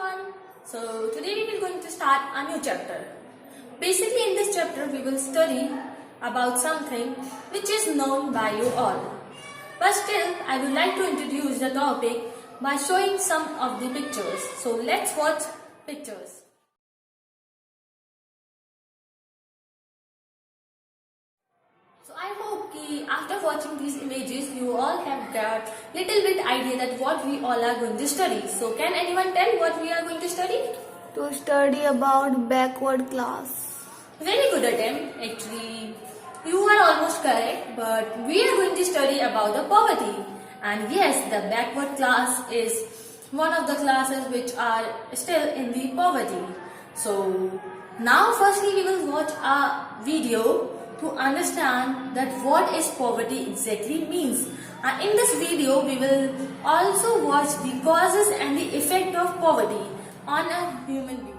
everyone. So today we will going to start a new chapter. Basically in this chapter we will study about something which is known by you all. But still I would like to introduce the topic by showing some of the pictures. So let's watch pictures. So I hope कि after watching these images you all have got little bit idea that what we all are going to study. So can anyone tell what we are going to study? To study about backward class. Very good attempt. Actually, you are almost correct, but we are going to study about the poverty. And yes, the backward class is one of the classes which are still in the poverty. So now firstly we will watch a video to understand that what is poverty exactly means. And in this video we will also watch the causes and the effect of poverty on a human being.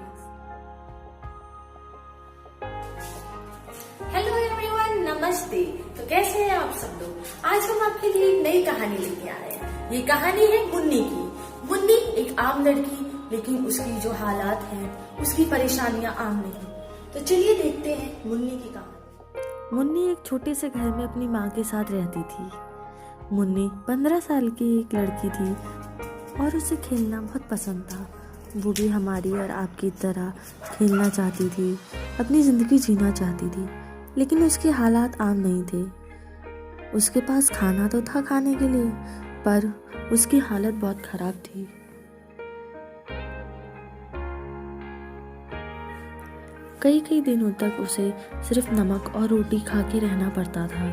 Hello everyone, नमस्ते। तो कैसे हैं आप सब लोग? आज हम आपके लिए एक नई कहानी लेके आए हैं। ये कहानी है मुन्नी की। मुन्नी एक आम लड़की, लेकिन उसकी जो हालात हैं, उसकी परेशानियां आम नहीं। तो चलिए देखते हैं मुन्नी की कहानी। मुन्नी एक छोटे से घर में अपनी माँ के साथ रहती थी। मुन्नी 15 साल की एक लड़की थी और उसे खेलना बहुत पसंद था। वो भी हमारी और आपकी तरह खेलना चाहती थी, अपनी ज़िंदगी जीना चाहती थी, लेकिन उसके हालात आम नहीं थे। उसके पास खाना तो था खाने के लिए, पर उसकी हालत बहुत ख़राब थी। कई कई दिनों तक उसे सिर्फ नमक और रोटी खा के रहना पड़ता था।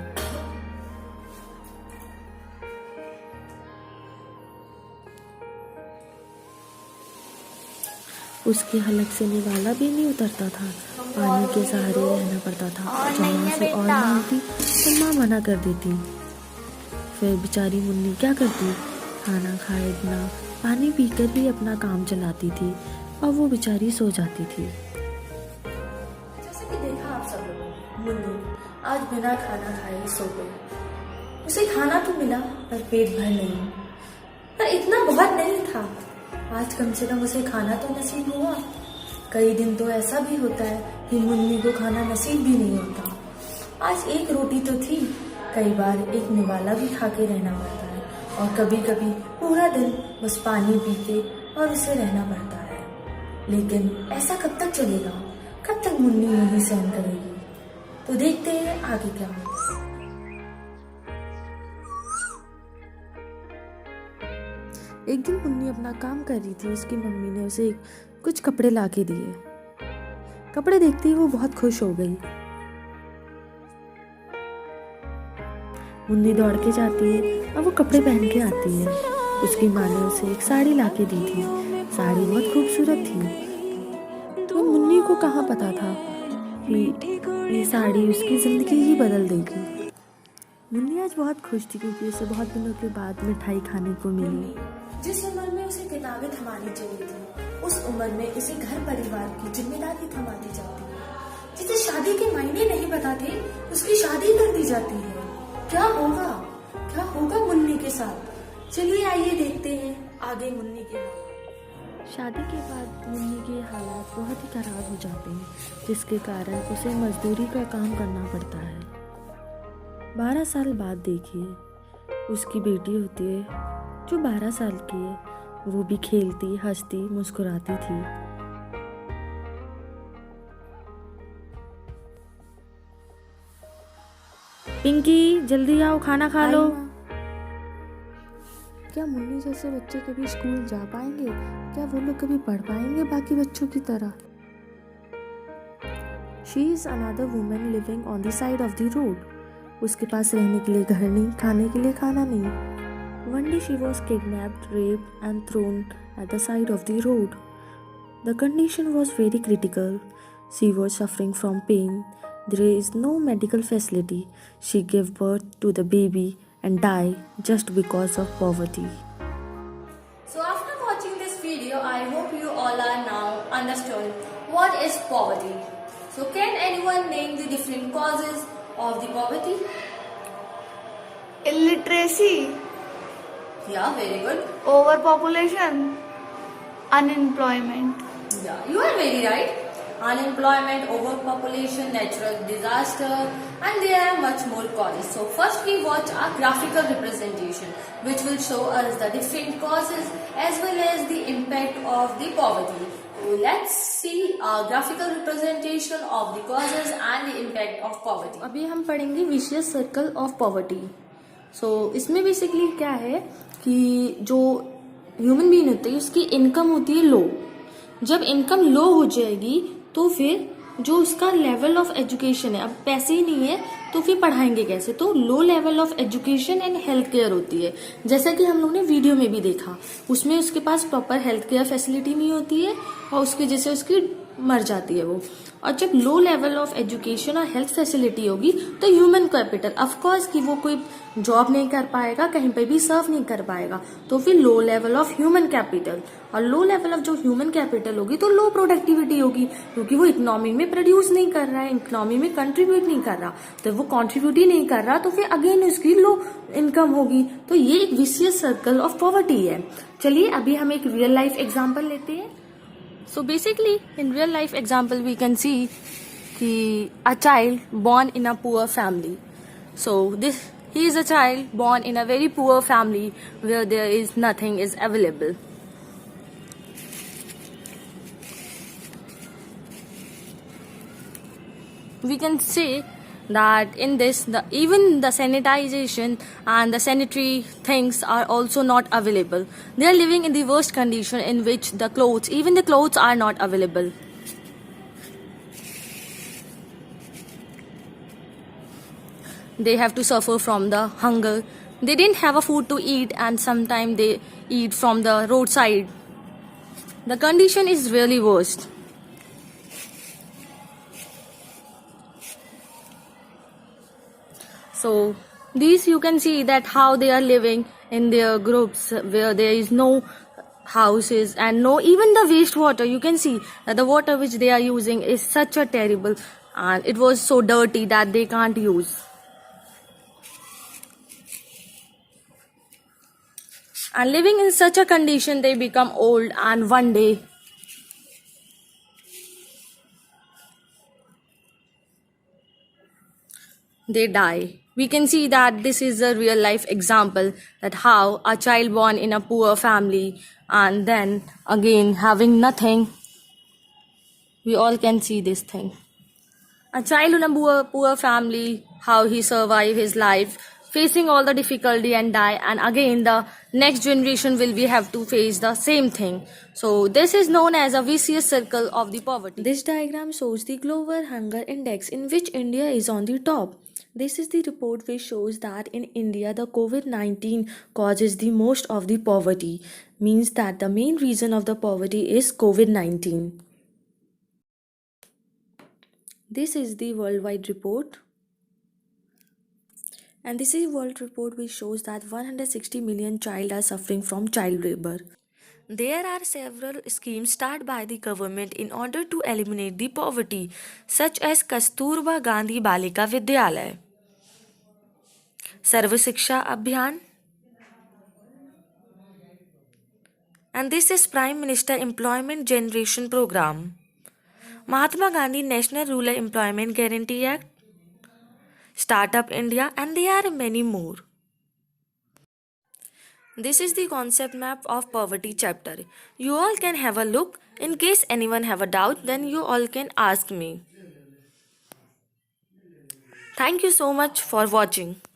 उसके हलक से निवाला भी नहीं उतरता था। पानी के सहारे रहना पड़ता था। जब माँ से और मांगती तो माँ मना कर देती। फिर बेचारी मुन्नी क्या करती? खाना खाए बिना पानी पीकर भी अपना काम चलाती थी और वो बेचारी सो जाती थी। जैसे कि देखा आप सब लोगों, मुन्नी आज बिना खाना खाए सो गई। उसे खाना तो मिला पर पेट भर नहीं, पर इतना बहुत नहीं था। आज कम से कम उसे खाना तो नसीब हुआ। कई दिन तो ऐसा भी होता है कि मुन्नी को खाना नसीब भी नहीं होता। आज एक रोटी तो थी, कई बार एक निवाला भी खा के रहना पड़ता है, और कभी कभी पूरा दिन बस पानी पी के और उसे रहना पड़ता है। लेकिन ऐसा कब तक चलेगा? कब तक मुन्नी यही सहन करेगी? तो देखते हैं आगे क्या होगा। एक दिन मुन्नी अपना काम कर रही थी। उसकी मम्मी ने उसे कुछ कपड़े ला के दिए। कपड़े देखते ही वो बहुत खुश हो गई। मुन्नी दौड़ के जाती है और वो कपड़े पहन के आती है। उसकी माँ ने उसे एक साड़ी ला के दी थी। साड़ी बहुत खूबसूरत थी। तो मुन्नी को कहाँ पता था कि ये साड़ी उसकी ज़िंदगी ही बदल देगी। मुन्नी आज बहुत खुश थी क्योंकि उसे बहुत दिनों के बाद मिठाई खाने को मिली। जिस उम्र में उसे किताबें थमानी चाहिए थी, उस उम्र में उसे घर परिवार की जिम्मेदारी थमा दी जाती है। जिसे शादी के मायने नहीं पता थे, उसकी शादी कर दी जाती है। क्या होगा मुन्नी के साथ? चलिए आइए देखते हैं आगे मुन्नी के हालात। शादी के बाद मुन्नी के हालात बहुत ही खराब हो जाते हैं, जिसके कारण उसे मजदूरी का काम करना पड़ता है। 12 साल बाद देखिए, उसकी बेटी होती है जो 12 साल की है। वो भी खेलती, हंसती, मुस्कुराती थी। पिंकी, जल्दी आओ, खाना खा लो। क्या मुन्नी जैसे बच्चे कभी स्कूल जा पाएंगे? क्या वो लोग कभी पढ़ पाएंगे बाकी बच्चों की तरह? She is another woman living on the side of the road. उसके पास रहने के लिए घर नहीं, खाने के लिए खाना नहीं। One day she was kidnapped, raped and thrown at the side of the road. The condition was very critical. She was suffering from pain. There is no medical facility. She gave birth to the baby and died just because of poverty. So after watching this video, I hope you all are now understood what is poverty. So can anyone name the different causes of the poverty? Illiteracy. Yeah, very good. Overpopulation. Unemployment. Yeah, you are very right. Unemployment, overpopulation, natural disaster, and there are much more causes. So first we watch a graphical representation which will show us the different causes as well as the impact of the poverty. So let's see a graphical representation of the causes and the impact of poverty. अभी हम पढ़ेंगे vicious circle of poverty. सो इसमें basically क्या है कि जो human being होती है उसकी इनकम होती है लो. जब इनकम लो हो जाएगी तो फिर जो उसका लेवल ऑफ एजुकेशन है, अब पैसे ही नहीं है तो फिर पढ़ाएंगे कैसे. तो low level of education and health care होती है. जैसा कि हम लोग ने वीडियो में भी देखा, उसमें उसके पास प्रॉपर हेल्थ केयर फैसिलिटी नहीं होती है और उसकी वजह से उसकी मर जाती है वो. और जब लो लेवल ऑफ एजुकेशन और हेल्थ फैसिलिटी होगी तो ह्यूमन कैपिटल ऑफकोर्स कि वो कोई जॉब नहीं कर पाएगा, कहीं पे भी सर्व नहीं कर पाएगा. तो फिर low level of human capital, और लो लेवल ऑफ जो ह्यूमन कैपिटल होगी तो लो प्रोडक्टिविटी होगी क्योंकि वो इकोनॉमी में प्रोड्यूस नहीं कर रहा है, इकोनॉमी में कंट्रीब्यूट नहीं कर रहा. तो वो कंट्रीब्यूट ही नहीं कर रहा तो फिर अगेन उसकी लो इनकम होगी. तो ये एक विशियस सर्कल ऑफ पॉवर्टी है. चलिए अभी हम एक रियल लाइफ एग्जाम्पल लेते हैं. So basically, in real life example, we can see a child born in a poor family. So he is a child born in a very poor family where there is nothing is available. We can say that in this, even the sanitization and the sanitary things are also not available. They are living in the worst condition in which even the clothes are not available. They have to suffer from the hunger. They didn't have a food to eat and sometimes they eat from the roadside. The condition is really worst. So these you can see that how they are living in their groups where there is no houses and no even the wastewater. You can see that the water which they are using is such a terrible and it was so dirty that they can't use. And living in such a condition they become old and one day they die. We can see that this is a real life example that how a child born in a poor family and then again having nothing. We all can see this thing. A child in a poor family, how he survive his life, facing all the difficulty and die, and again the next generation will we have to face the same thing. So this is known as a vicious circle of the poverty. This diagram shows the global hunger index in which India is on the top. This is the report which shows that in India the COVID-19 causes the most of the poverty, means that the main reason of the poverty is COVID-19. This is the worldwide report. And this is a world report which shows that 160 million child are suffering from child labor. There are several schemes started by the government in order to eliminate the poverty, such as Kasturba Gandhi Balika Vidyalaya, Sarva Shiksha Abhiyan, and this is Prime Minister Employment Generation Program, Mahatma Gandhi National Rural Employment Guarantee Act, Startup India, and there are many more. This is the concept map of poverty chapter. You all can have a look. In case anyone have a doubt, then you all can ask me. Thank you so much for watching.